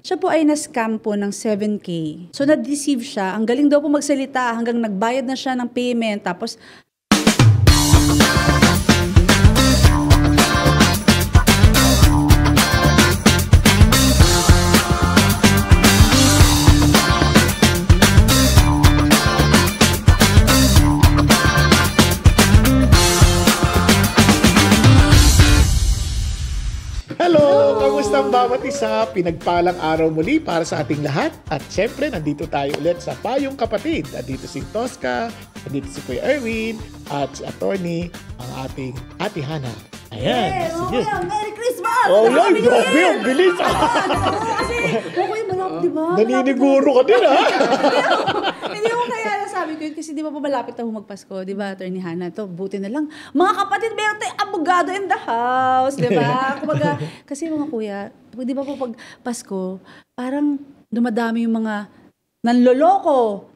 Siya po ay na-scam po ng 7K. So, na-deceive siya. Ang galing daw po magsalita hanggang nagbayad na siya ng payment. Tapos, Hello! Kamusta ang bawat isa? Pinagpalang araw muli para sa ating lahat. At syempre, nandito tayo ulit sa Payong Kapatid. Nandito si Tosca, nandito si Kuya Erwin, at si Attorney, ang ating Ate Hana. Ayan. Sige. Merry Christmas! Oh, yan! Grabe! Ang bilis! Kasi, okay, malap, di ba? Naniniguro ka din, ha? Hindi mo kaya nasabi ko yun kasi di ba pa malapit na magpasko, di ba, Attorney Hana? Ito, buti na lang. Mga kapatid, meron tayong abogado in the house, di ba? Kumbaga, kasi mga kuya, di ba po pag Pasko, parang dumadami yung mga naloloko,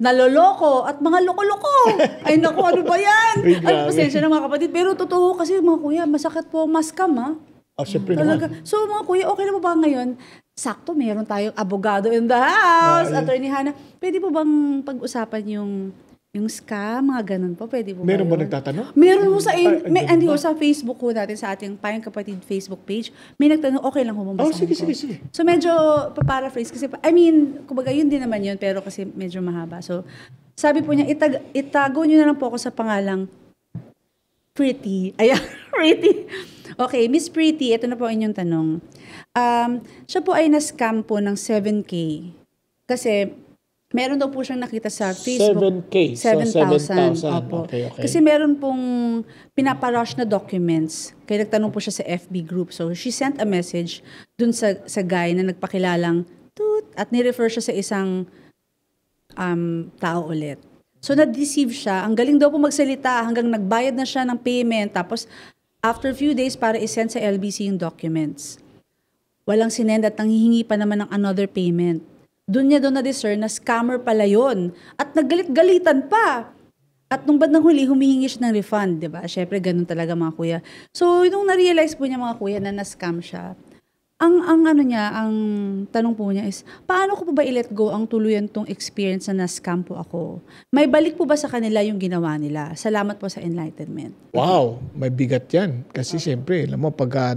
at mga loko-loko. Ay naku, ano ba yan? Ay, pasensya na mga kapatid. Pero totoo kasi mga kuya, masakit po ang maskam, ha? Oh, syempre talaga. naman. So mga kuya, okay na po ba ngayon? Sakto, meron tayong abogado in the house. Attorney Hana, pwede po bang pag-usapan yung scam, mga ganun po? Pwede po Meron ba yun? nagtatanong? Meron po sa Facebook ko natin, sa ating Payong Kapatid Facebook page. May nagtanong, okay lang po bang basahin ko? Sige. So medyo paraphrase kasi, kumbaga yun din naman yun, pero kasi medyo mahaba. So sabi po niya, itago niyo na lang po ako sa pangalang Pretty. Ayan, Pretty. Okay, Miss Pretty, ito na po inyong tanong. Siya po ay na-scam po ng 7K. Kasi meron daw po siyang nakita sa Facebook. 7K. 7,000. So, 7,000. Opo. Okay. Kasi meron pong pinaparush na documents. Kaya nagtanong po siya sa FB group. So, she sent a message dun sa guy na nagpakilalang toot at nirefer siya sa isang tao ulit. So, na-deceive siya. Ang galing daw po magsalita hanggang nagbayad na siya ng payment. Tapos, after a few days, para isend sa LBC yung documents. Walang sinend at nanghihingi pa naman ng another payment. Doon niya na-discern na scammer pala yun. At naggalit-galitan pa. At nung bandang huli, humihingi siya ng refund, di ba? Siyempre, ganun talaga mga kuya. So, nung na-realize po niya mga kuya na na-scam siya, ang tanong po niya is, paano ko po ba i-let go ang tuluyan tong experience na na-scam po ako? May balik po ba sa kanila yung ginawa nila? Salamat po sa enlightenment. Wow, may bigat yan. Kasi siyempre, alam mo, pag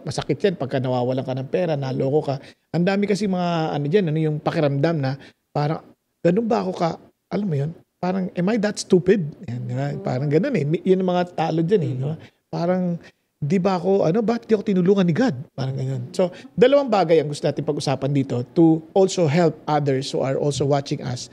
masakit yan, pagka nawawalan ka ng pera, naloko ka, ang dami kasi mga, yung pakiramdam na, parang, ganun ba ako ka, alam mo yun, parang, am I that stupid? Yan, diba? Parang ganun eh. Yun ang mga talo dyan eh. Diba? Parang, di ba ako, ba't di ako tinulungan ni God? Parang ganyan. So, dalawang bagay ang gusto natin pag-usapan dito to also help others who are also watching us.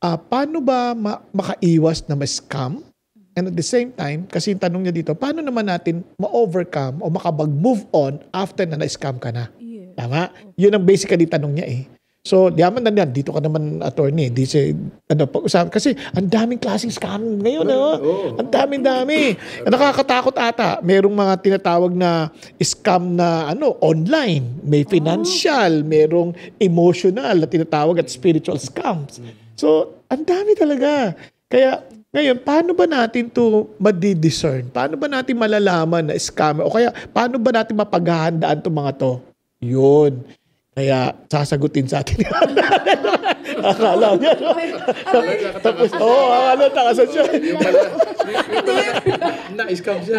Paano ba makaiwas na ma-scam? And at the same time, kasi yung tanong niya dito, paano naman natin ma-overcome o makapag-move on after na na-scam ka na? Yeah. Tama? Yun ang basically tanong niya eh. So, diyaman na yan. Dito ka naman, attorney. Pag-usapan. Kasi, ang daming klaseng scam ngayon. Ang dami. Nakakatakot ata. Merong mga tinatawag na scam na online. May financial. Merong emotional na tinatawag at spiritual scams. So, ang dami talaga. Kaya, ngayon, paano ba natin to madi-discern? Paano ba natin malalaman na scam? O kaya, paano ba natin mapaghahandaan itong mga to? Yun. Kaya, sasagutin sa atin. Akala niya, no? Tapos, akala nakasad siya. Na-scam siya.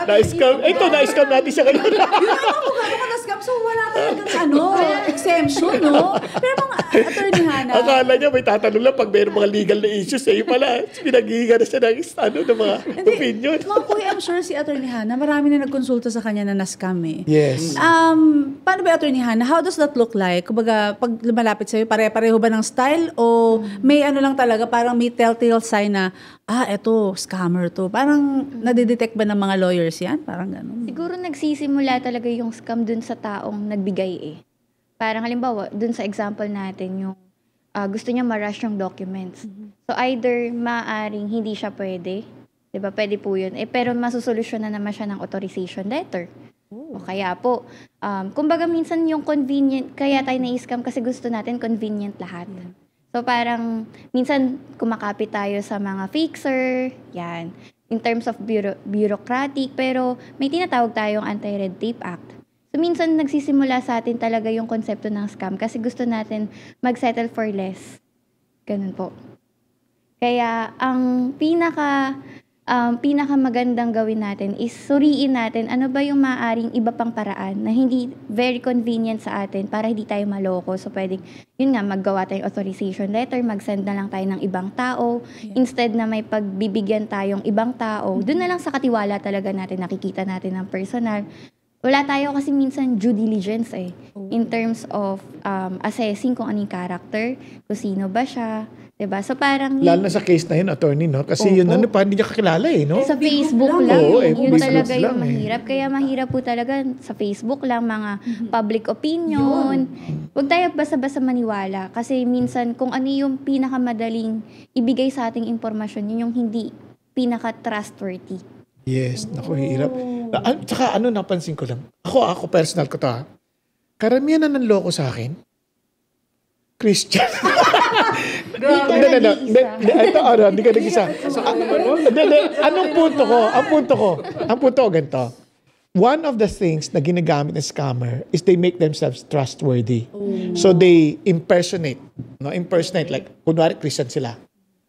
Na-scam. Ito, na-scam natin siya kanina. Yun ako na-scam. So, wala talagang exemption, no? Pero mga Attorney Hana. Akala niya, may tatanong lang pag mayroong mga legal na issues. Pala, pinaghihinga na siya ng mga opinion. Mga kuya, I'm sure si Attorney Hana, marami na nagkonsulta sa kanya na na-scam eh. Yes. Paano ba, Attorney Hana? How does that look like? Kumbaga, pag lumalapit sa'yo, pare-pareho ba ng style? O may lang talaga, parang may telltale sign na, eto, scammer to. Parang nadidetect ba ng mga lawyers yan? Parang gano'n. Siguro nagsisimula talaga yung scam dun sa taong nagbigay eh. Parang halimbawa, dun sa example natin, yung gusto niya ma-rush yung documents. So either maaring hindi siya pwede, diba? Pwede po yun. Pero masusolusyon na naman siya ng authorization letter. O kaya po, kumbaga minsan yung convenient, kaya tayo na-scam kasi gusto natin convenient lahat. So parang minsan kumakapit tayo sa mga fixer, yan. In terms of bureaucratic, pero may tinatawag tayong Anti-Red Tape Act. So, minsan nagsisimula sa atin talaga yung konsepto ng scam kasi gusto natin mag-settle for less. Ganun po. Kaya, ang pinakamagandang gawin natin is suriin natin ano ba yung maaaring iba pang paraan na hindi very convenient sa atin para hindi tayo maloko. So, pwedeng, yun nga, maggawa tayong authorization letter, mag-send na lang tayo ng ibang tao. Instead na may pagbibigyan tayong ibang tao, dun na lang sa katiwala talaga natin, nakikita natin ng personal. Wala tayo kasi minsan due diligence in terms of assessing kung anong character, kung sino ba siya, 'di ba? So parang Lalo na sa case na yun, attorney, no? Kasi yun, pa, hindi niya kakilala no? sa Facebook lang, Oo, yun Facebook talaga yung lang, mahirap. Kaya mahirap po talaga sa Facebook lang, mga public opinion. Huwag tayo basta-basta maniwala. Kasi minsan, kung ano yung pinakamadaling ibigay sa ating impormasyon, yun yung hindi pinaka-trustworthy. Yes, naku, hirap. Tsaka napansin ko lang. Ako personal ko to Karamihan na nanloko sa akin, Christian. Hindi ka nag-isa. Anong punto ko? Ang punto ko ganito. One of the things na ginagamit ng scammer is they make themselves trustworthy. So they impersonate. Like, kunwari Christian sila.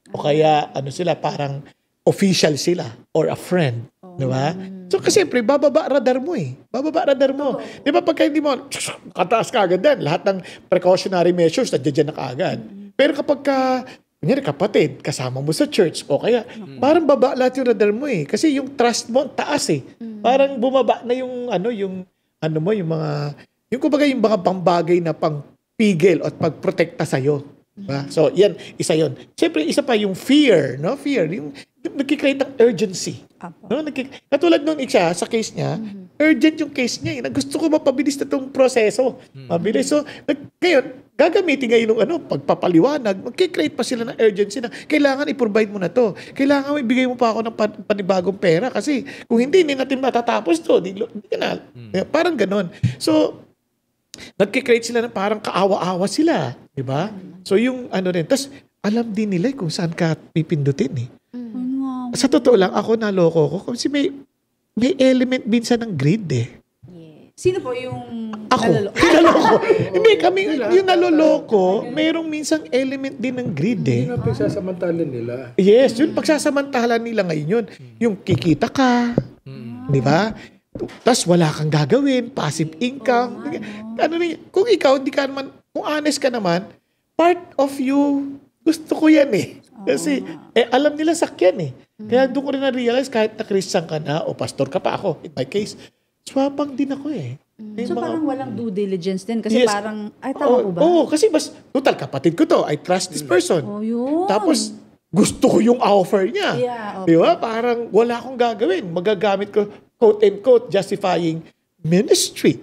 O kaya, sila, parang official sila or a friend. Di ba? So, kasi siyempre, bababa radar mo Di ba, pagka hindi mo, kataas ka agad din. Lahat ng precautionary measures, nandiyan na kaagad. Pero kapag kunyari kapatid, kasama mo sa church, o kaya, parang baba lahat yung radar mo Kasi yung trust mo, taas Parang bumaba na yung kumbaga yung mga pambagay na pangpigil at pagprotekta sa'yo. Diba? So, yan, isa yon. Siyempre, isa pa yung fear, Fear, yung nagkikreate ng urgency. Katulad nung sa case niya, urgent yung case niya. Gusto ko mapabilis na itong proseso. Mabilis. So, ngayon, gagamitin ngayon ng pagpapaliwanag, magkikreate pa sila ng urgency na kailangan i-provide mo na to. Kailangan ibigay mo pa ako ng panibagong pera kasi kung hindi natin matatapos to. Di ka na. Parang ganon. So, nagkikreate sila ng parang kaawa-awa sila. Diba? So, yung tas alam din nila kung saan ka pipindutin Sa totoo lang, ako naloko ko kasi may element minsan ng greed Sino po yung Ako. Naloko. Hindi, kami, yung naloloko, mayroong minsang element din ng greed Hindi na pagsasamantalan nila. Yes, yun, pagsasamantalan nila ngayon yun. Yung kikita ka, di ba? Tapos wala kang gagawin, passive income. Kung ikaw, hindi ka naman, kung honest ka naman, part of you, gusto ko yan Kasi, alam nila sakyan Kaya doon ko rin na-realize, kahit na Christian ka na, o pastor ka pa ako, in my case, swapang din ako So parang walang due diligence din kasi parang, tama po ba? Oo, kasi total kapatid ko to, I trust this person. Yun. Tapos, gusto ko yung offer niya. Yeah, Di ba? Parang wala akong gagawin. Magagamit ko, quote-unquote, justifying ministry.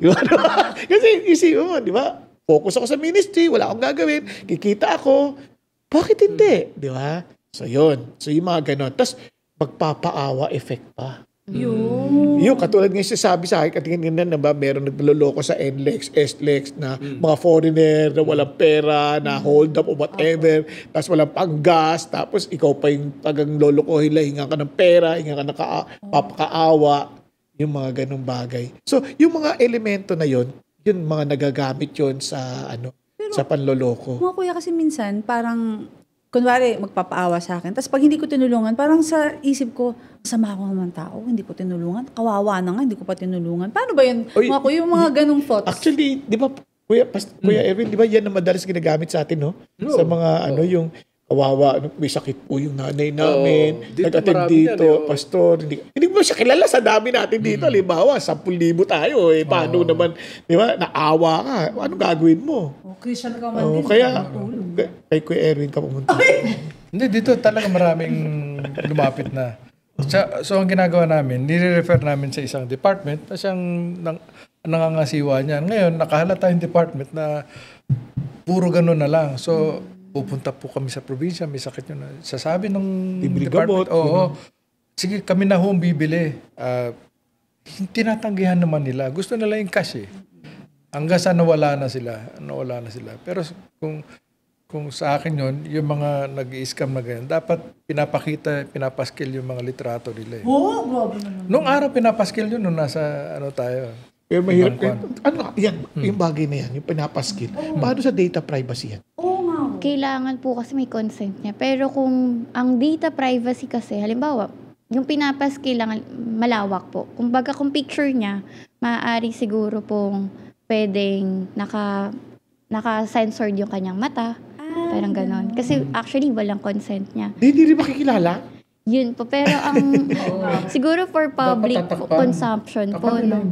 Kasi isipin mo, di ba? Focus ako sa ministry, wala akong gagawin, kikita ako. Bakit hindi? Di ba? So, yun. So, yung mga ganon. Tapos, magpapaawa effect pa. Yung katulad nga sabi sa akin, katingin na ba, meron nagloloko sa NLEX, SLEX na mga foreigner na walang pera, na hold up o whatever, tapos walang panggas, tapos ikaw pa yung tagang lolokohin lang, hinga ka ng pera, hinga ka ng papakaawa, yung mga ganong bagay. So, yung mga elemento na yun mga nagagamit yun sa sa panloloko. Mga kuya kasi minsan, parang kunwari, magpapaawa sa akin. Tapos pag hindi ko tinulungan, parang sa isip ko, sama ako naman tao, hindi ko tinulungan. Kawawa na nga, hindi ko pa tinulungan. Paano ba yun? Mga kuya, yung mga ganong thoughts. Actually, di ba, Kuya Erwin, di ba yan na madalas ginagamit sa atin, Sa mga, yung kawawa, may sakit po yung nanay namin, nag-attend dito, pastor, hindi mo siya kilala sa dami natin dito. Halimbawa, 10,000 tayo, paano naman, di ba, naawa ka, anong gagawin mo? Christian ka man din. Kaya, kay Kuya Erwin ka pumunta. Hindi, dito talaga maraming lumapit na. So, ang ginagawa namin, nire-refer namin sa isang department na siyang nangangasiwa niyan. Ngayon, nakahalata yung department na puro ganun na lang. So, pupunta po kami sa probinsya, may sakit yun. Sasabi ng department, sige, kami na home bibili. Tinatanggihan naman nila. Gusto nila yung cash Hanggang sa nawala na sila. Pero kung sa akin yun, yung mga nag-i-scam na ganyan, dapat pinapaskill yung mga litrato nila. Grabe naman. Nung araw pinapaskill yun, nung nasa tayo. Pero mahirap. Ibang Yung bagay na yan, yung pinapaskil. Paano sa data privacy yan? Kailangan po kasi may consent niya. Pero kung ang data privacy kasi, halimbawa, yung pinapaskill lang malawak po. Kumbaga kung picture niya, maaari siguro pong pwedeng naka-censored yung kanyang mata. Parang ganon. Kasi actually walang consent niya. Hindi rin makikilala? Yun po. Pero ang siguro for public consumption po. No?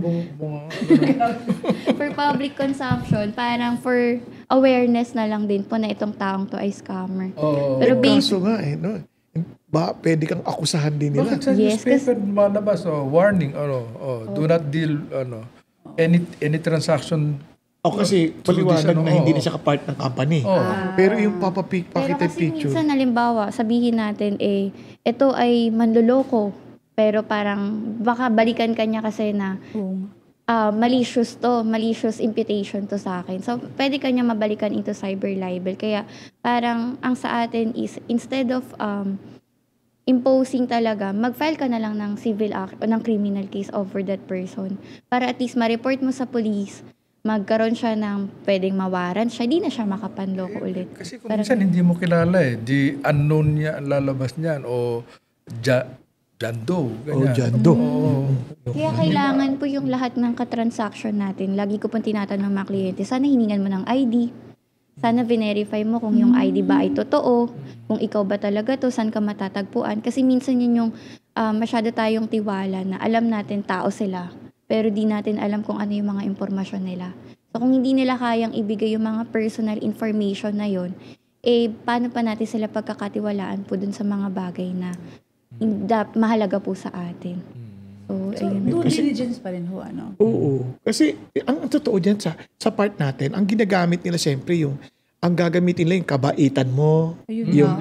For public consumption, parang for awareness na lang din po na itong taong to ay scammer. Pero Kaso nga no? Pwede kang akusahan din nila. Bakit sa newspaper malabas, warning, do not deal, any transaction. Kasi paliwanag na hindi na siya ka-part ng company. Pero yung Pero pakita kasi picture. minsan, halimbawa, sabihin natin, ito ay manloloko. Pero parang, baka balikan kanya kasi na, malicious imputation to sa akin. So, pwede kanya mabalikan into cyber libel. Kaya, parang, ang sa atin is, instead of imposing talaga, mag-file ka na lang ng civil act o ng criminal case over that person. Para at least ma-report mo sa police, magkaroon siya ng pwedeng mawaran siya, di na siya makapanloko ulit. Kasi kung minsan hindi mo kilala di unknown niya ang lalabas niyan o John Doe. Ganyan. John Doe. Kaya kailangan po yung lahat ng katransaction natin. Lagi ko pong tinatanong mga kliyente, sana hiningan mo ng ID. Sana verify mo kung yung ID ba ay totoo, kung ikaw ba talaga to, saan ka matatagpuan. Kasi minsan yun yung masyado tayong tiwala na alam natin tao sila, pero di natin alam kung ano yung mga impormasyon nila. So kung hindi nila kayang ibigay yung mga personal information na yon, paano pa natin sila pagkakatiwalaan po dun sa mga bagay na mahalaga po sa atin. So ayun. Due diligence pa rin ho, ano? Oo. Kasi ang totoo dyan sa part natin, ang ginagamit nila siyempre ang gagamitin nila yung kabaitan mo, yung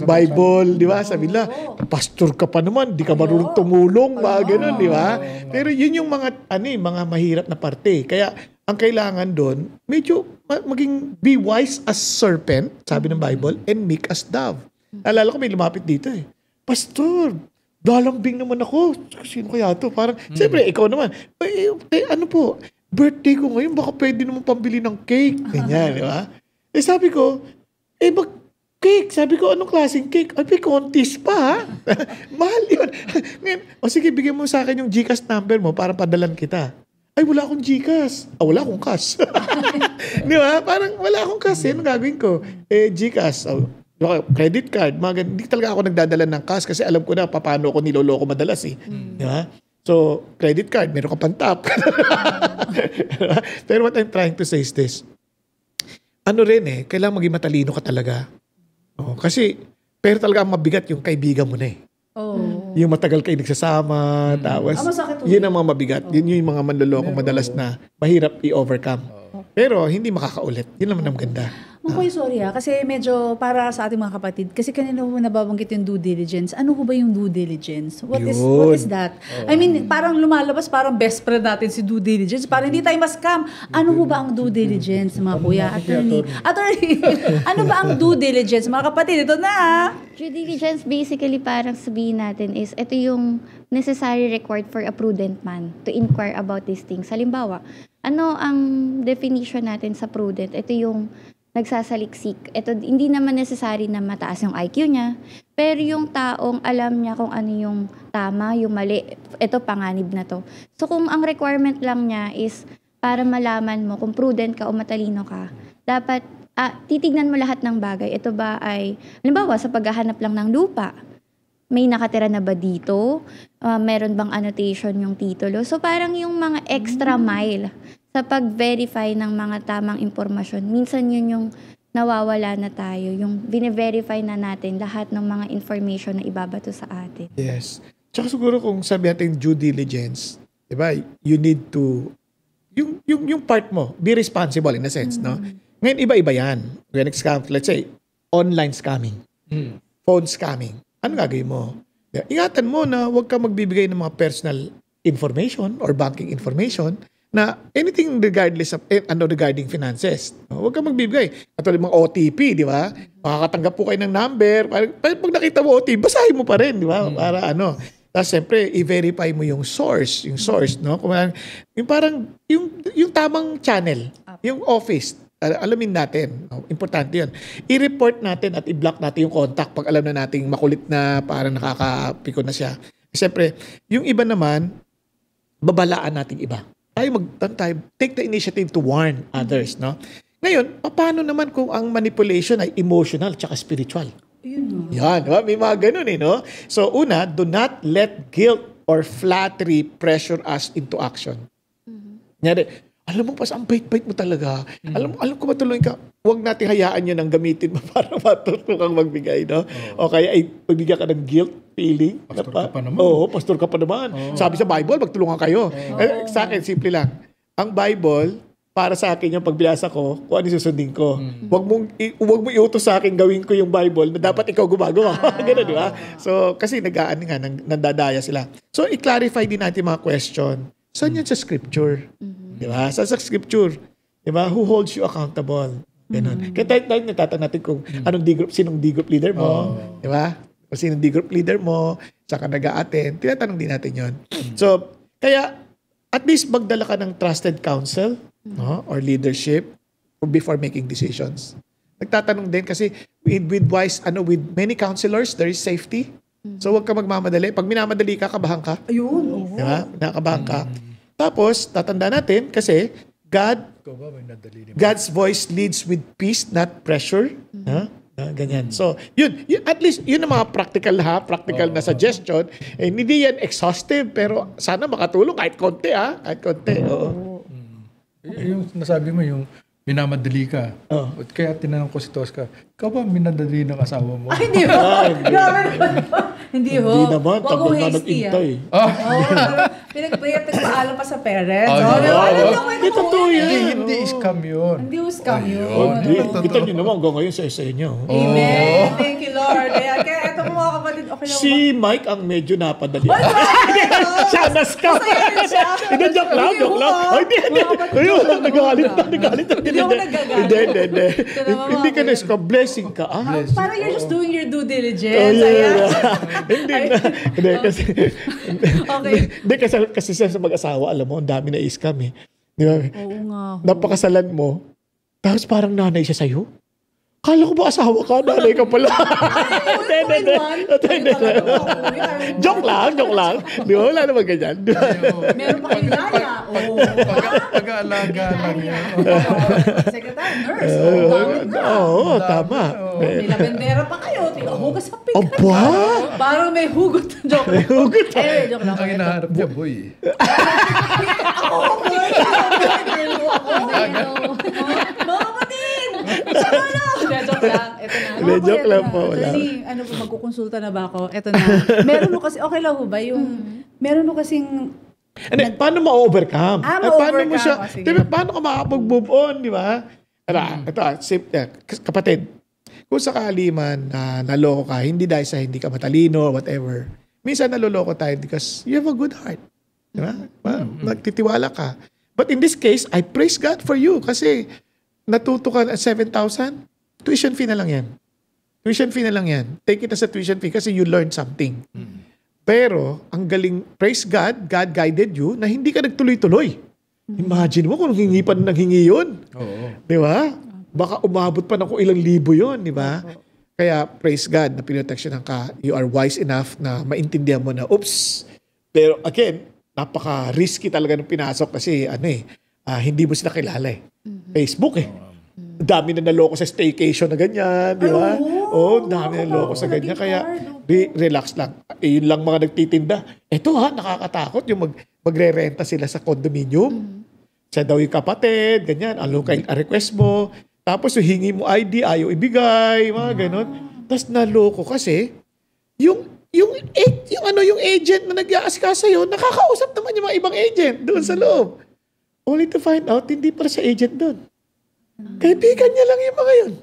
Bible, di ba? Sabi nila, pastor ka pa naman, di ka marunong tumulong, mga ganun, di ba? Pero yun yung mga mahirap na parte. Kaya ang kailangan doon, medyo maging be wise as serpent, sabi ng Bible, and meek as dove. Alala ko may lumapit dito Pastor, dalambing naman ako. Sino kaya to? Parang, siyempre, ikaw naman. Ano po, birthday ko ngayon, baka pwede naman pambili ng cake. Ganyan, di ba? Sabi ko, cake. Sabi ko, anong klaseng cake? Ay, contest pa, ha? Mahal yun. Ngayon, sige, bigyan mo sa akin yung GCash number mo para padalan kita. Ay, wala akong GCash. Wala akong cash. Di ba? Parang wala akong cash. Ano gagawin ko? GCash. Credit card. Hindi talaga ako nagdadala ng cash kasi alam ko na paano ako niloloko madalas Di ba? So, credit card, meron ka pang tap. Pero what I'm trying to say is this. Ano rin kailangan maging matalino ka talaga. Kasi, pero talaga ang mabigat yung kaibigan mo na Yung matagal kayo nagsasama, tapos, yun ang mga mabigat. Yun yung mga manloloko madalas na mahirap i-overcome. Pero, hindi makakaulit. Yun naman ang ganda. Makoy, sorry kasi medyo para sa ating mga kapatid, kasi kanina mo nababanggit yung due diligence. Ano ho ba yung due diligence? What is that? I mean, parang lumalabas, parang best friend natin si due diligence. Parang hindi tayo ma-scam. Ano ho ba ang due diligence, mga kuya? Attorney, ano ba ang due diligence? Mga kapatid, ito na. Due diligence, basically, parang sabihin natin is, ito yung necessary required for a prudent man to inquire about these things. Halimbawa, ano ang definition natin sa prudent? Ito yung nagsasaliksik. Ito, hindi naman necessary na mataas yung IQ niya, pero yung taong alam niya kung ano yung tama, yung mali, ito panganib na to. So kung ang requirement lang niya is para malaman mo kung prudent ka o matalino ka, dapat titignan mo lahat ng bagay. Ito ba ay, halimbawa sa paghahanap lang ng lupa, may nakatira na ba dito? Meron bang annotation yung titulo? So parang yung mga extra mile sa pag-verify ng mga tamang impormasyon, minsan yun yung nawawala na tayo, yung bine-verify na natin lahat ng mga information na ibabato sa atin. Yes. Tsaka siguro kung sabi natin due diligence, di ba, you need to, yung part mo, be responsible in a sense, no? Ngayon, iba-iba yan. When it comes, let's say, online scamming, phone scamming, ano gagawin mo? Ingatan mo na huwag ka magbibigay ng mga personal information or banking information na anything regardless of regarding finances. Huwag kang magbibigay. Katulad mga OTP, di ba? Makakatanggap po kayo ng number. Pag nakita mo OTP, basahin mo pa rin, di ba? Para Tapos siyempre, i-verify mo yung source, no? Yung parang, yung tamang channel, yung office, alamin natin. No? Importante yun. I-report natin at i-block natin yung contact pag alam na nating makulit na parang nakakapiko na siya. Siyempre, yung iba naman, babalaan natin iba. Tayo take the initiative to warn others, no? Ngayon, paano naman kung ang manipulation ay emotional tsaka spiritual? Yan, diba? May mga ganun no? So, una, do not let guilt or flattery pressure us into action. Nyari, alam mo, ang bait-bait mo talaga. Alam ko matulungan ka. Huwag natin hayaan yan ang gamitin mo para matuto kang magbigay, no? O kaya ay pagbigyan ka ng guilt feeling. Pastor ka pa naman. Oo, pastor ka pa naman. Sabi sa Bible, magtulungan kayo. Sa akin, simple lang. Ang Bible, para sa akin yung pagbasa ko, kung ano susundin ko. Huwag mo iutos sa akin gawin ko yung Bible na dapat ikaw gumagawa. Ganun, di ba? So, kasi nandadaya sila. So, i-clarify din natin mga question. Saan yan sa scripture? Di ba? Sa scripture. Di ba? Who holds you accountable? Ganun. Kaya tayo natatanong natin kung sinong D-group leader mo. Di ba? Kung sinong D-group leader mo, saka nag-a-attend. Tinatanong din natin yon. So, kaya, at least magdala ka ng trusted counsel, no, or leadership before making decisions. Nagtatanong din kasi with many counselors there is safety. So wag ka magmamadali. Pag minamadali ka, kabahan ka. Ayun. Di ba? Nakabahan ka. Tapos tatanda natin kasi God's voice leads with peace, not pressure. Ganyan. So, yun at least yun ang mga practical na suggestion. Hindi yan exhaustive pero sana makatulong kahit konti kahit konti. Yung nasabi mo, yung minamadali ka. Kaya tinanong ko si Tosca, ikaw ba minadali ng asawa mo? Ay, hindi ho. Grabe naman. Hindi ho. Hindi naman. Wag Tagal ho na hasty nag-intay. Pinagbayat, nagpaalam pa sa parents. Hindi totoo yan. Hindi scam yun. Hindi ho scam yun. Kita nyo naman hanggang ngayon sa inyo. Amen. Thank you, Lord. Kaya eto po mga kapatid, okay lang. Si Mike ang medyo napadali. Siya na-scam. Hindi, joke lang. Hindi. Ayun, nagalit na. Hindi ako nagagalit. Hindi. Hindi ka na-scam. Blessing ka. Parang you're just doing your due diligence. Ayan. Hindi na. Hindi, kasi... Okay. Hindi, kasi sa mag-asawa, alam mo, ang dami na i-scam Di ba? Oo nga. Napakasalan mo. Tapos parang nanay siya sa'yo. Kala ko ba asawa ka? Nanay ka pala. Hindi. Joke lang. Di ba? Wala naman ganyan. Meron pa kayong laya. Pag-aalaga lang yan. Secretary, nurse. Oo, tama. May labendera pa kayo. Hugas sa pikan. Aba! Parang may hugot. Joke lang. Anyway, joke lang. Ang hinaharap niya, boy. Mga kapatid! Joke lang. Ito na. Joke lang po. Attorney, magkukonsulta na ba ako? Ito na. Meron mo kasi, okay lang ho ba? Meron mo kasing... Paano ma-overcome? Paano mo siya... Sige. Paano ka makapag-move on, di ba? Ito, kapatid, kung sakali man naloko ka, hindi dahil sa hindi ka matalino or whatever, minsan naloloko tayo because you have a good heart. Di ba? Nagtitiwala ka. But in this case, I praise God for you kasi natuto ka at 7,000, tuition fee na lang yan. Take it as a tuition fee kasi you learned something. Pero, ang galing, praise God, God guided you na hindi ka nagtuloy-tuloy. Imagine mo kung hingi pa na naghingi yun. Di ba? Baka umabot pa na kung ilang libo yun, di ba? Kaya, praise God na pinoteksyonan ka. You are wise enough na maintindihan mo na, oops. Pero again, napaka-risky talaga ng pinasok kasi hindi mo sila kilala Facebook Dami na naloko sa staycation na ganyan, di ba? Dami na naloko sa ganyan. Kaya, relax lang. Yun lang mga nagtitinda. Ito nakakatakot yung magre-renta sila sa condominium. Siya daw yung kapatid, ganyan. Request mo. Tapos yung hingi mo ID, ayaw ibigay, mga ganon. Tapos naloko kasi, yung agent na nag-aasikaso sa'yo, nakakausap naman yung mga ibang agent doon sa loob. Only to find out, hindi para sa agent doon. Kaibigan niya lang yung mga yun.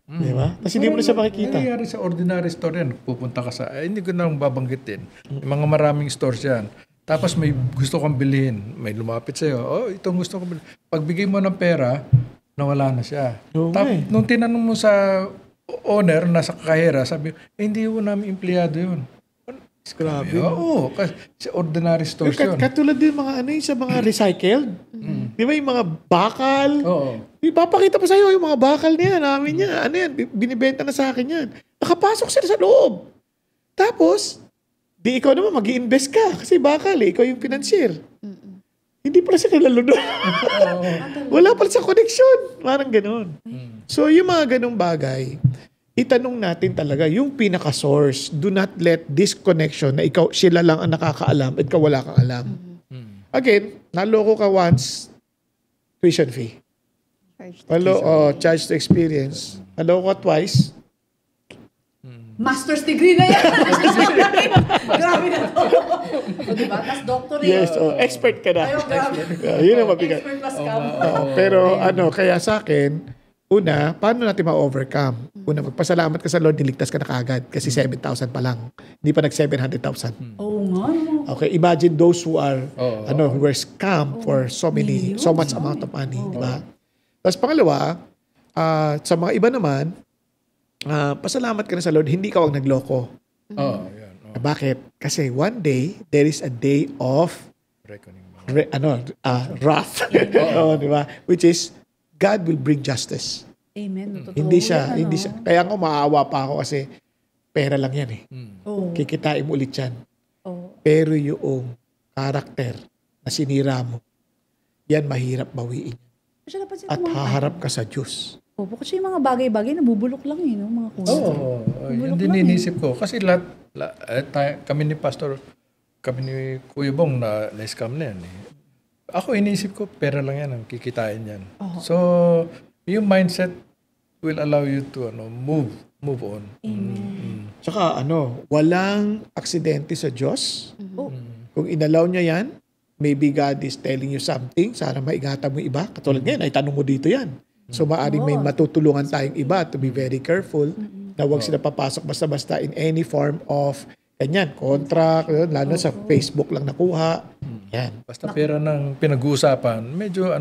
Di ba? Tapos hindi mo na siya makikita. Nangyayari sa ordinary store yan. Pupunta ka sa, hindi ko na babanggitin. Yung mga maraming stores yan. Tapos may gusto kang bilhin. May lumapit sa'yo. Itong gusto kong bilhin. Pagbigay mo ng pera, nawala na siya. Nung tinanong mo sa owner, nasa kahera, sabi, hindi ho namin empleyado yun. Grabe. Oo, kasi ordinary stores yun. Katulad din mga ano yung sa mga recycled. Di ba yung mga bakal? Oo. Ipapakita pa sa'yo yung mga bakal niya, namin niya. Ano yan? Binibenta na sa akin yan. Nakapasok sila sa loob. Tapos, di ikaw naman mag-i-invest ka. Kasi bakal ikaw yung financier. Hindi pala sila lalo doon. Wala pala sa connection. Parang ganun. So, yung mga ganung bagay, itanong natin talaga yung pinaka-source. Do not let this connection na sila lang ang nakakaalam at ikaw wala kang alam. Again, naloko ka once, tuition fee. Charge to experience. Naloko ka twice, Master's degree na yan. Grabe na to. O, diba? Tapos doctorate. yes, expert ka na. Ayaw, grabe. Yun ang mabigat. Expert plus scam. Pero kaya sa akin, una, paano natin ma-overcome? Una, magpasalamat ka sa Lord, niligtas ka na kaagad kasi 7,000 pa lang. Hindi pa nag-700,000. Oo nga. Okay, imagine those who are who were scammed for so much amount of money, di ba? Tapos pangalawa, sa mga iba naman, pasalamat ka na sa Lord, hindi ka wag nagloko. Yan. Bakit? Kasi one day, there is a day of Reckoning. wrath. Di ba? Which is, God will bring justice. Amen. Totoo Hindi siya. yan, Kaya nga maawa pa ako kasi pera lang yan eh. Oo. Kikitain mo ulit yan. Oo. Pero yung karakter na sinira mo, yan mahirap bawiin. Kasi napansin ko At haharap ka sa Diyos. Opo, kasi yung mga bagay-bagay, nabubulok lang eh, no? Mga kuya. Yun din inisip ko. Kasi kami ni Pastor, kami ni Kuya Bong na-scam na yan. Ako inisip ko, pera lang yan ang kikitain yan. So, yung mindset will allow you to move on. Amen. Tsaka walang aksidente sa Diyos. Kung inalaw niya yan, maybe God is telling you something, sana maingatan mo iba. Katulad ngayon, ay tanong mo dito yan. So maaring may matutulungan tayong iba to be very careful na huwag sila papasok basta-basta in any form of contract, lalo sa Facebook lang nakuha. Yan. Basta pera ng pinag-uusapan, medyo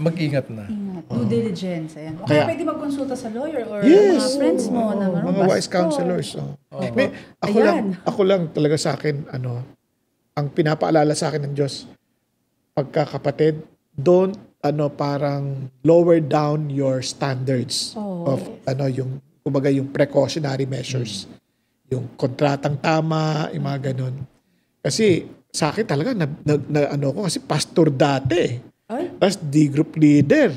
mag-ingat na. Due diligence. Ayan. Kaya- Kaya pwede magkonsulta sa lawyer or Yes. mga friends mo na Mga wise counselors. Ako lang talaga sa akin, ang pinapaalala sa akin ng Diyos, pagkakapatid, don't parang lower down your standards of yung kumbaga yung precautionary measures. Yung kontratang tama, yung mga ganun. Kasi sa akin talaga ko kasi pastor dati. Tapos D-group leader.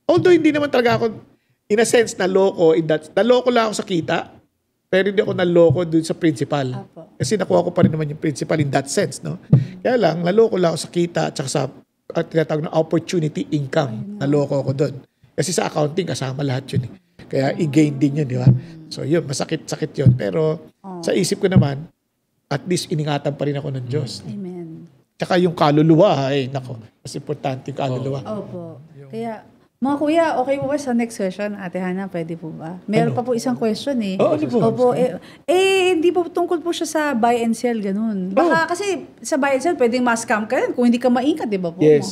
Although hindi naman talaga ako in a sense naloko lang ako sa kita, pero hindi ako naloko dun sa principal. Kasi nakuha ko pa rin naman yung principal in that sense, no? Kaya lang naloko lang ako sa kita at saka sa tinatawag na opportunity income. Naloko ko doon. Kasi sa accounting, kasama lahat yun. Kaya i-gain din yun, di ba? So yun, masakit-sakit yun. Pero sa isip ko naman, at least iningatan pa rin ako ng Diyos. Amen. Tsaka yung kaluluwa, nako, mas importante yung kaluluwa. Opo. Kaya, mga kuya, okay po ba sa next question? Ate Hana, pwede po ba? Meron pa po isang question eh. Ano po? Opo. Hindi po tungkol po siya sa buy and sell, ganun. Baka kasi sa buy and sell, pwedeng ma-scam ka rin kung hindi ka maingat, di ba po? Yes.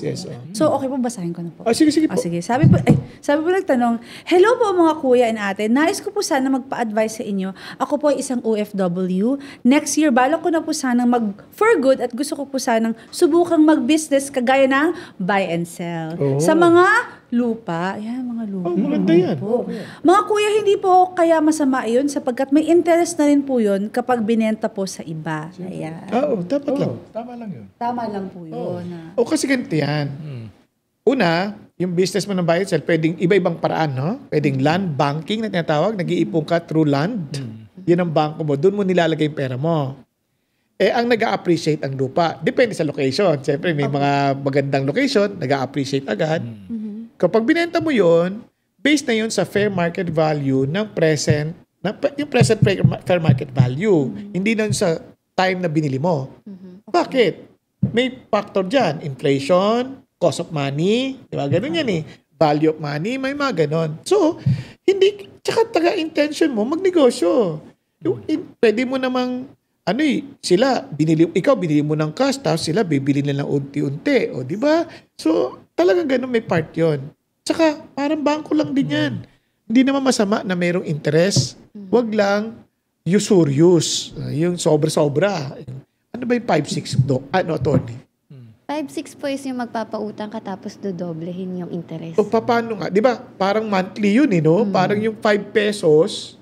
So, okay po, basahin ko na po. Sige po. Sige. Sabi po nagtanong, hello po mga kuya and ate. Nais ko po sana magpa-advise sa inyo. Ako po ay isang OFW. Next year, balak ko na po sanang for good at gusto ko po sanang subukang mag-business kagaya ng buy and sell. Sa mga lupa. Ayan, mga lupa. Maganda yan. Po. Mga kuya, hindi po kaya masama yun sapagkat may interest na rin po yun kapag binenta po sa iba. Ayan. Dapat lang. Tama lang yun. Tama lang po yun. Kasi ganito yan. Una, yung business mo ng buy and sell, pwedeng iba-ibang paraan, no? Pwedeng land banking na tinatawag, nag-iipon ka through land. Yun ang bangko mo. Doon mo nilalagay yung pera mo. Ang nag-a-appreciate ang lupa. Depende sa location. Siyempre, may mga magandang location, nag-a-appreciate agad. Kapag binenta mo yun, based na yun sa fair market value ng yung present fair market value. Hindi na sa time na binili mo. Bakit? May factor dyan. Inflation, cost of money, di ba? Ganun yan eh. Value of money, may mga ganon. So, tsaka taga-intention mo, magnegosyo. Pwede mo namang, ikaw binili mo ng cash, tapos sila bibili na lang unti-unti. O, di ba? So, talagang ganun may part yun. Tsaka, parang bangko lang din yan. Hindi naman masama na mayroong interest. Wag lang usurious. Yung sobra-sobra. Ano ba yung 5-6 attorney? 5-6 po is yung magpapautang ka tapos dodoblehin yung interest. O paano nga? Di ba? Parang monthly yun, no? Parang yung 5 pesos,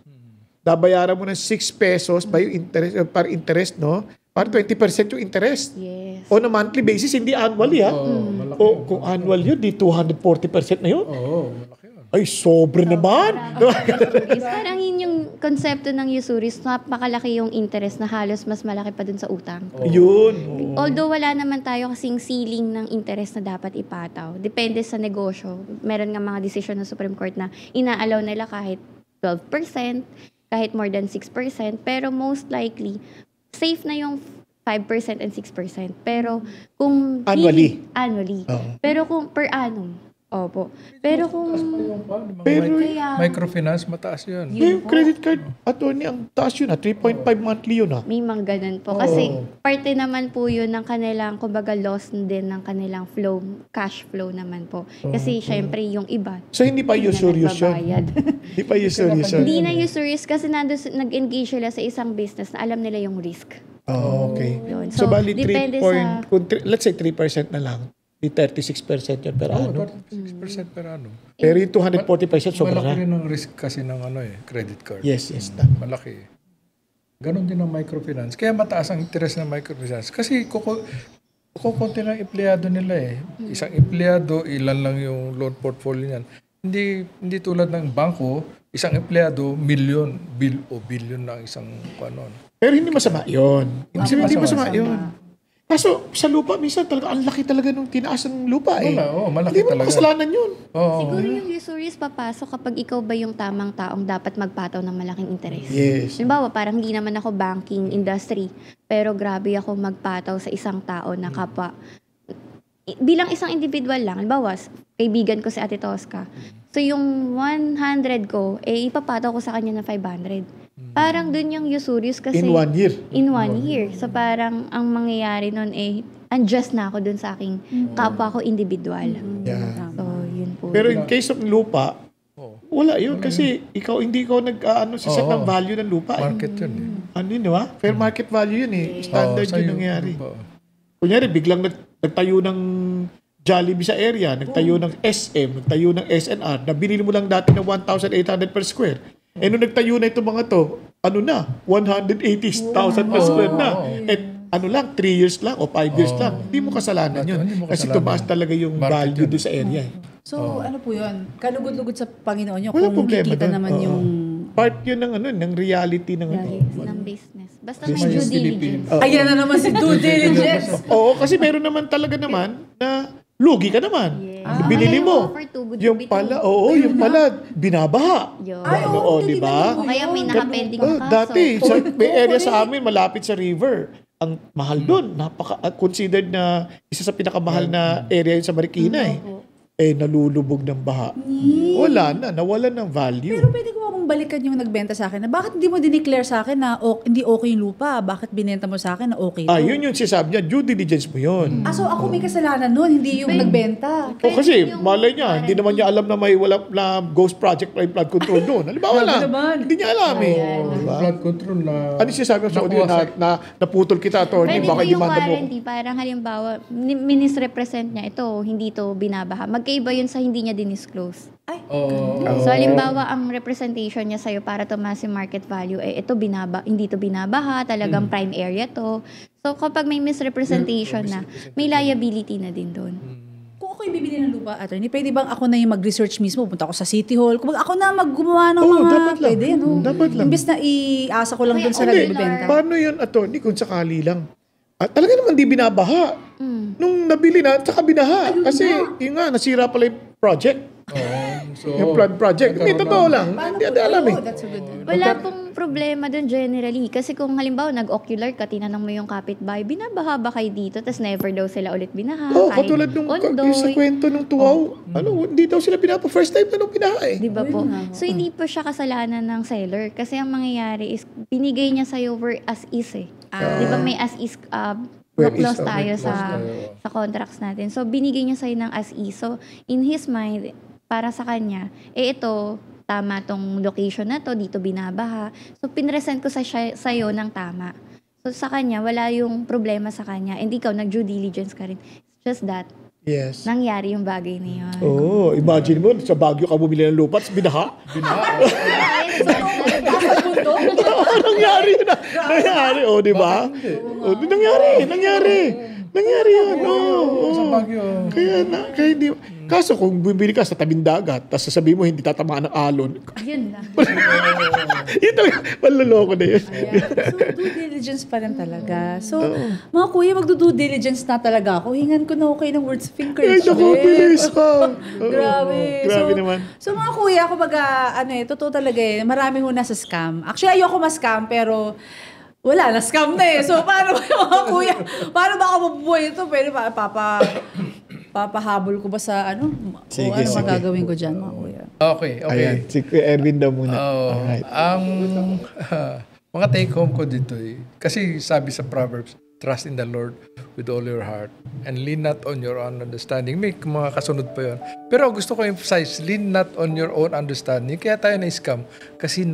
babayaran mo ng 6 pesos ba yung interest, para interest, no? Parang 20% yung interest. Yes. On a monthly basis, hindi annually, ha? malaki. O kung annual yun, di 240% na yun. Oo, malaki yun. Ay, sobre naman. Parang yun yung konsepto ng usuries, napakalaki yung interest na halos mas malaki pa dun sa utang. Yun. Although wala naman tayo kasing ceiling ng interest na dapat ipataw. Depende sa negosyo. Meron nga mga decision ng Supreme Court na inaalaw nila kahit 12%, kahit more than 6%, pero most likely, safe na yung 5% and 6%. Pero kung... Annually. Annually. Oo. Pero kung per annum, opo. Pero kung... Pero Kaya, Microfinance, mataas yun. yung credit card, attorney, ang taas yun, 3.5 monthly yun, ha? may mga ganun po. Kasi parte naman po yun ng kanilang, kumbaga loss din ng kanilang flow, cash flow naman po. Kasi syempre yung iba, So, hindi pa hindi na usurious yun. nagbabayad. Hindi pa usurious yun. Hindi na usurious kasi nag-engage sila sa isang business na alam nila yung risk. Oh, okay. Yun. So, bali 3 depende point, let's say 3% na lang. Di 36% yun per Oo, annum. 36% per annum. Pero yung 240% sobra Malaki na. rin ang risk kasi ng credit card. Yes, tama. Malaki. Ganon din ang microfinance. Kaya mataas ang interest ng microfinance. Kasi kukunti ng empleyado nila eh. Isang empleyado, ilan lang yung loan portfolio niyan. Hindi tulad ng bangko, isang empleyado, billion na ang isang kanon. Pero hindi masama yun. Hindi masama masama. yun. Kaso sa lupa, minsan talaga, ang laki talaga nung tinaas ng lupa eh. Malaki Hindi mo talaga. kasalanan yun. Oo. Siguro yung usuries papasok kapag ikaw ba yung tamang taong dapat magpataw ng malaking interest. Yes. Halimbawa, parang hindi naman ako banking industry, pero grabe ako magpataw sa isang tao na kapwa. Bilang isang individual lang, halimbawa, kaibigan ko si Ate Tosca. So, yung 100 ko, ipapataw ko sa kanya na 500. Parang dun yung usurious kasi... In 1 year. In 1 year. So, parang ang mangyayari nun unjust na ako dun sa aking kapwa ko individual. Yeah. So, yun po. Pero in case of lupa, wala yun. Kasi hindi ikaw sa set ng value ng lupa. Market yun eh. Ano yun, di ba? Fair market value yun eh. Standard Oo, yun sa'yo. nangyayari. Oo. Kunyari, biglang nagtayo ng Jollibee sa area, nagtayo ng SM, nagtayo ng SNR, nabili mo lang dati ng 1,800 per square. Eh, nung nagtayo na itong mga to, 180,000 per square na. Ano lang, 3 years lang o 5 years lang. Hindi mo kasalanan yun. Hindi mo Kasi kasalanan. tumaas talaga yung Market value yun. doon sa area. eh. So, ano po yun? Kalugod-lugod sa Panginoon nyo Walang kung problema kikita doon. naman Oo. yung... Part yun ng reality ng ng business. Basta may Business due diligence. Ayan na naman si due diligence. Oo, kasi meron naman talaga naman na lugi ka naman. Binili mo. Offer too good to Yung be pala, true. yung pala, binabaha. Yun. Di ba? O kaya may nakapending na kaso. Dati, may area sa amin, malapit sa river. Ang mahal doon. Considered na isa sa pinakamahal na area yun sa Marikina eh. Nalulubog ng baha. Wala na, nawalan ng value. Pero pwede ko bang balikan yung nagbenta sa akin na bakit hindi mo dineclare sa akin na hindi okay yung lupa? Bakit binenta mo sa akin na okay to? Yun yung sinasabi niya, due diligence mo yun. So ako may kasalanan nun, hindi yung nagbenta. O kasi, malay niya, hindi naman niya alam na may wala na ghost project or flood control doon. Halimbawa lang, naman. hindi niya alam eh. Diba? Flood control na... Ano sinasabi mo sa audio na naputol kita, attorney, Pwede po baka yung demanda mo. warranty. Parang halimbawa, minisrepresent niya ito, hindi to binabaha. Magkaiba yun sa hindi niya dinisclose. So halimbawa, ang representation niya sa'yo para tumaas yung market value, ito hindi to binabaha, talagang prime area to. So kapag may misrepresentation na, may liability na din doon. Kung ako yung bibili ng lupa, attorney, pwede bang ako na yung mag-research mismo? Punta ako sa City Hall. Kung ako na maggumawa ng mga... dapat lang. Pwede, no? Dapat lang. Imbes na iasa ko lang Kaya dun sa hindi. nagbibenta. Paano yun, attorney, kung sakali lang? Talaga naman di binabaha. Nung nabili na, saka binaha. Kasi, yun nga, nasira pala yung project. So, Yung flood project. Hindi, totoo lang. Hindi alam eh. That's a good one. Wala pong problema doon generally. Kasi kung halimbawa nag-ocular ka, tinanong mo yung kapitbahay, binabaha ba kayo dito? Tapos never daw sila ulit binaha. kahit Katulad nung ondoy. yung sa kwento nung tuwaw. Hindi daw sila binaha. First time na nung binaha eh. Di ba po? So, hindi po siya kasalanan ng seller. Kasi ang mangyayari is, binigay niya sa'yo where as is eh. Di ba may as is, Where is, clause tayo clause sa contracts natin. So, binigay niya sa'yo ng as is. So, in his mind, para sa kanya, ito, tama tong location na to, dito binabaha. So, pinresent ko sa'yo ng tama. So, sa kanya, wala yung problema sa kanya. And ikaw, nag-due diligence ka rin. It's just that, Yes. nangyari yung bagay na yun. Oh, imagine mo, sa Baguio ka bumili ng lupa, tapos binaha. Nangyari yun. Nangyari, di ba? Nangyari yun. Sa Baguio. Kaya hindi. Kaso kung bumili ka sa tabing dagat, tapos sasabihin mo hindi tatamaan ng alon, Yun lang. yun talaga, maluloko na yun. So, due diligence pa rin talaga. So, mga kuya, magdo-due diligence na talaga ako. Hingan ko na okay ng words of Ay, encouragement. naku, bilis ka. Grabe. Grabe naman. So, mga kuya, kumbaga, totoo talaga marami ho na sa scam. Actually, ayoko ma-scam, pero wala, na-scam na eh. So, paano ba yung mga kuya? Paano ba ako mabubuhay ito? Pwede ba, papahabol ko ba sa Sige, o ano sige. magagawin ko dyan, mga kuya? Okay. Ayan, si Kuya Erwin daw muna. Alright. Ang mga take home ko dito kasi sabi sa Proverbs, trust in the Lord with all your heart and lean not on your own understanding. May mga kasunod pa yun. Pero gusto ko emphasize, lean not on your own understanding. Kaya tayo na-scam kasi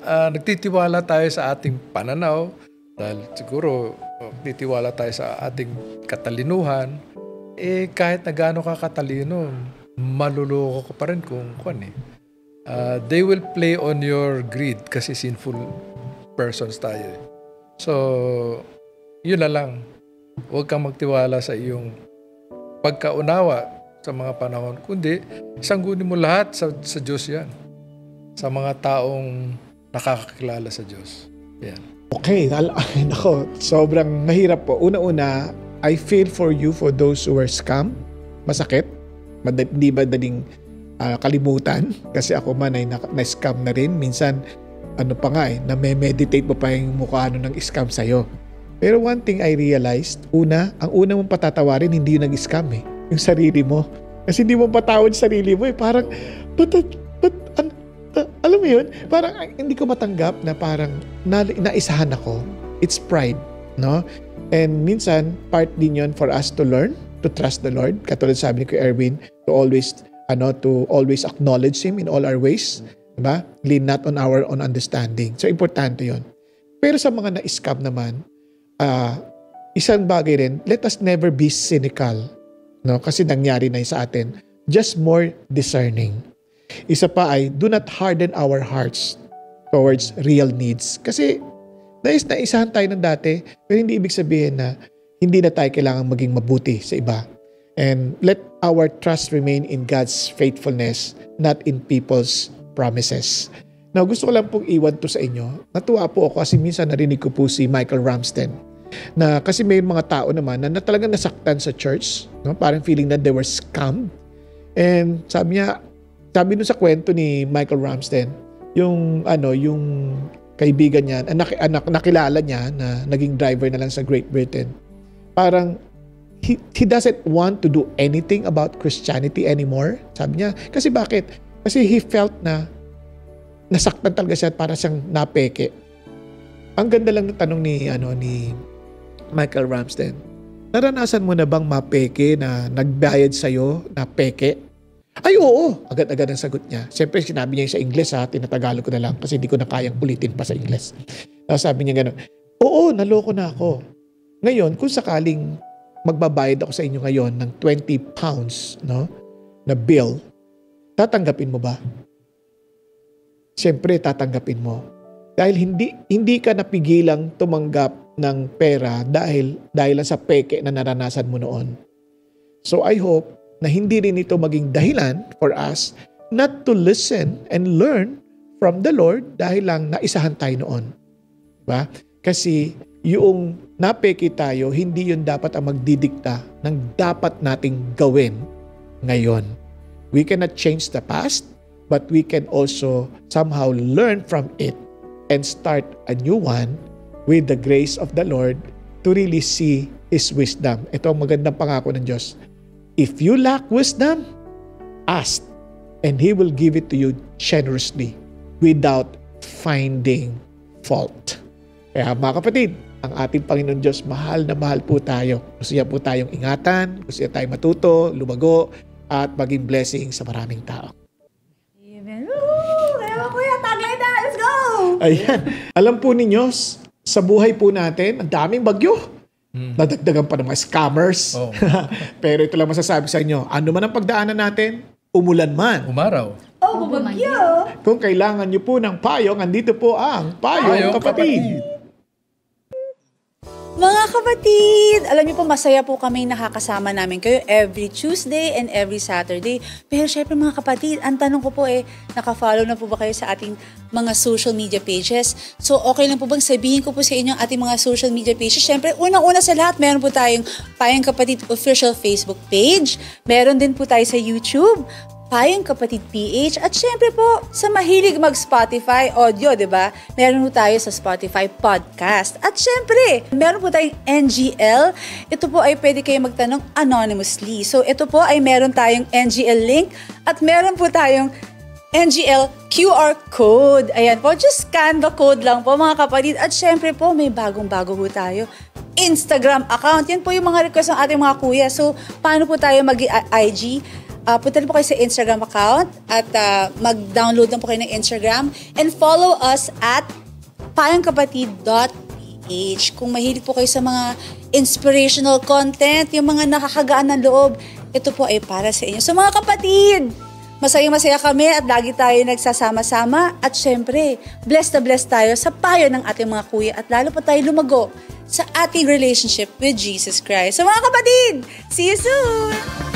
nagtitiwala tayo sa ating pananaw dahil siguro nagtitiwala tayo sa ating katalinuhan. Kahit na gaano ka katalino, maluloko ka pa rin kung they will play on your greed kasi sinful persons tayo. So, yun na lang. Huwag kang magtiwala sa iyong pagkaunawa sa mga panahon. Kundi, sanggunin mo lahat sa Diyos yan. Sa mga taong nakakakilala sa Diyos. Yan. Okay, nako, sobrang mahirap po. Una-una, I feel for you for those who were scam. Masakit. Hindi ba daling kalimutan? Kasi ako man ay na-scam na rin. Minsan, na-meditate mo pa yung mukha ng scam sa'yo. Pero one thing I realized, ang una mong patatawarin, hindi yung nag-scam yung sarili mo. Kasi hindi mo patawad sarili mo parang, alam mo yun? Parang hindi ko matanggap na parang naisahan ako. It's pride, no? And minsan, part din yun for us to learn, to trust the Lord. Katulad sabi ni Kuya Erwin, to always acknowledge Him in all our ways. Diba? Lean not on our own understanding. So, importante yun. Pero sa mga na-scam naman, isang bagay rin, let us never be cynical. No? Kasi nangyari na sa atin. Just more discerning. Isa pa ay, do not harden our hearts towards real needs. Kasi, naisahan tayo ng dati, pero hindi ibig sabihin na hindi na tayo kailangan maging mabuti sa iba. And let our trust remain in God's faithfulness, not in people's promises. Now, gusto ko lang pong iwan to sa inyo. Natuwa po ako kasi minsan narinig ko po si Michael Ramsden na kasi may mga tao naman na talagang nasaktan sa church, no? Parang feeling na they were scammed. And sabi nun sa kwento ni Michael Ramsden, yung kaibigan niya, nakilala niya na naging driver na lang sa Great Britain. Parang he doesn't want to do anything about Christianity anymore. Sabi niya, kasi bakit? Kasi he felt na nasaktan talaga siya para siyang napeke. Ang ganda lang ng tanong ni Michael Ramsden. Naranasan mo na bang mapeke na nagbayad sa'yo na peke? Ay, oo. Agad-agad ang sagot niya. Siyempre, sinabi niya yung sa Ingles tinatagalog ko na lang kasi hindi ko na kayang ulitin pa sa Ingles. Sabi niya gano'n, oo, naloko na ako. Ngayon, kung sakaling magbabayad ako sa inyo ngayon ng 20 pounds, no, na bill, tatanggapin mo ba? Siyempre, tatanggapin mo. Dahil hindi ka napigilang tumanggap ng pera dahil lang sa peke na naranasan mo noon. So, I hope na hindi rin ito maging dahilan for us not to listen and learn from the Lord dahil lang naisahan tayo noon. Diba? Kasi yung napeke tayo, hindi yun dapat ang magdidikta ng dapat nating gawin ngayon. We cannot change the past, but we can also somehow learn from it and start a new one with the grace of the Lord to really see His wisdom. Ito ang magandang pangako ng Diyos. If you lack wisdom, ask, and He will give it to you generously without finding fault. Kaya mga kapatid, ang ating Panginoon Diyos, mahal na mahal po tayo. Gusto niya po tayong ingatan, gusto niya tayong matuto, lumago, at maging blessing sa maraming tao. Amen. Ayan. Alam po ninyo, sa buhay po natin, ang daming bagyo. Nadagdagan pa ng mga scammers. Oh. Pero ito lang masasabi sa inyo, ano man ang pagdaanan natin, umulan man. Umaraw. Oh, bumagyo! Kung kailangan nyo po ng payong, andito po ang Payong Kapatid. Mga kapatid, alam niyo po masaya po kami nakakasama namin kayo every Tuesday and every Saturday. Pero syempre mga kapatid, ang tanong ko po naka-follow na po ba kayo sa ating mga social media pages? So okay lang po bang sabihin ko po sa inyo ang ating mga social media pages? Syempre, unang-una sa lahat, meron po tayong Payong Kapatid official Facebook page. Meron din po tayo sa YouTube, Payong Kapatid PH, at syempre po, sa mahilig mag-Spotify audio, di ba? Meron po tayo sa Spotify podcast. At syempre, meron po tayong NGL. Ito po ay pwede kayo magtanong anonymously. So ito po ay meron tayong NGL link at meron po tayong NGL QR code. Ayan po, just scan the code lang po mga kapatid. At syempre po, may bagong-bago po tayo Instagram account. Yan po yung mga request ng ating mga kuya. So, paano po tayo mag-IG? Punta po kayo sa Instagram account at mag-download na po kayo ng Instagram and follow us at payongkapatid.ph. Kung mahilig po kayo sa mga inspirational content, yung mga nakakagaan ng loob, ito po ay para sa inyo. So mga kapatid, masayang-masaya kami at lagi tayo nagsasama-sama at syempre, blessed na blessed tayo sa payo ng ating mga kuya at lalo pa tayo lumago sa ating relationship with Jesus Christ. So mga kapatid, see you soon!